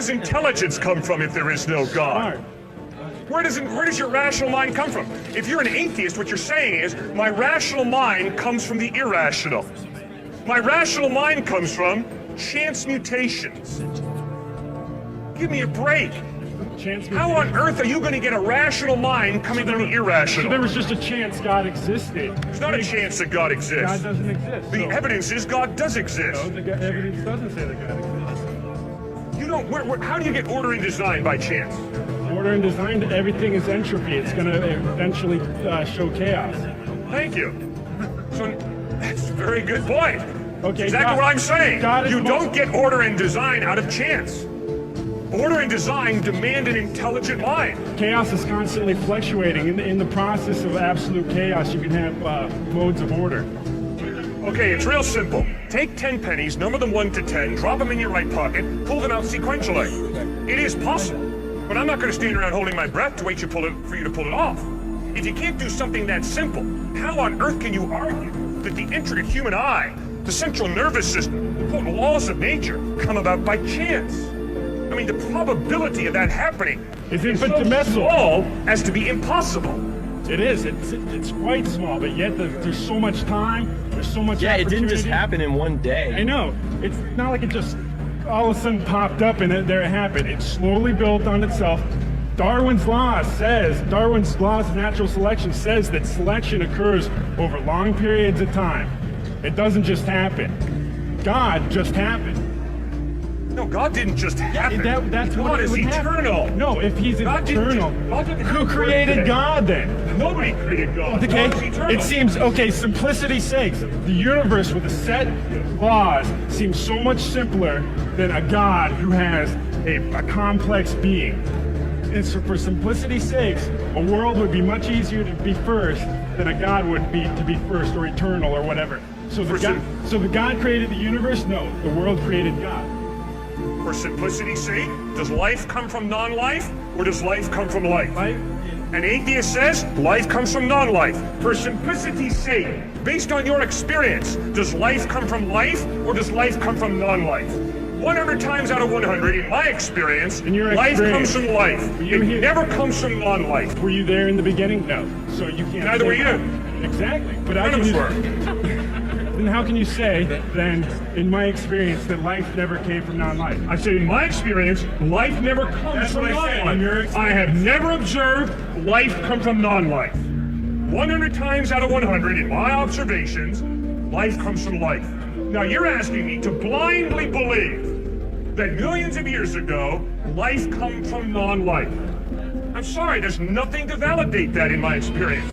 does intelligence come from if there is no God? Where does your rational mind come from? If you're an atheist, what you're saying is, my rational mind comes from the irrational. My rational mind comes from chance mutations. Give me a break. How on earth are you going to get a rational mind coming from the irrational? So there was just a chance God existed. There's not a chance that God exists. God doesn't exist. The evidence is God does exist. No, the evidence doesn't say that God exists. You don't. How do you get order and design by chance? Order and design, everything is entropy. It's going to eventually show chaos. Thank you. So that's a very good point. Okay, exactly what I'm saying. You don't get order and design out of chance. Order and design demand an intelligent mind. Chaos is constantly fluctuating. In the process of absolute chaos, you can have modes of order. Okay, it's real simple. Take 10 pennies, number them 1 to 10, drop them in your right pocket, pull them out sequentially. It is possible, but I'm not going to stand around holding my breath to wait for you to pull it off. If you can't do something that simple, how on earth can you argue that the intricate human eye, the central nervous system, the potent laws of nature come about by chance? I mean, the probability of that happening is so small as to be impossible. It is. It's quite small, but yet there's so much time. There's so much. Yeah, it didn't just happen in one day. I know. It's not like it just all of a sudden popped up and there it happened. It slowly built on itself. Darwin's law of natural selection says that selection occurs over long periods of time. It doesn't just happen. God just happened. No, God didn't just happen. That's God is eternal. No, if he's eternal, who created God then? Nobody created God. Okay, God is eternal. it seems, okay, simplicity's sake, the universe with a set laws seems so much simpler than a God who has a complex being. And so for simplicity's sake, a world would be much easier to be first than a God would be to be first or eternal or whatever. So the God created the universe? No, the world created God. For simplicity's sake, does life come from non-life, or does life come from life? An atheist says life comes from non-life. For simplicity's sake, based on your experience, does life come from life, or does life come from non-life? 100 times out of 100, in my experience, life comes from life. It never comes from non-life. Were you there in the beginning? No. So you can't. Neither were you. Exactly. But None of us were. Then how can you say, then, in my experience, that life never came from non-life? I say, in my experience, life never comes from non-life. I have never observed life come from non-life. 100 times out of 100, in my observations, life comes from life. Now, you're asking me to blindly believe that millions of years ago, life comes from non-life. I'm sorry, there's nothing to validate that in my experience.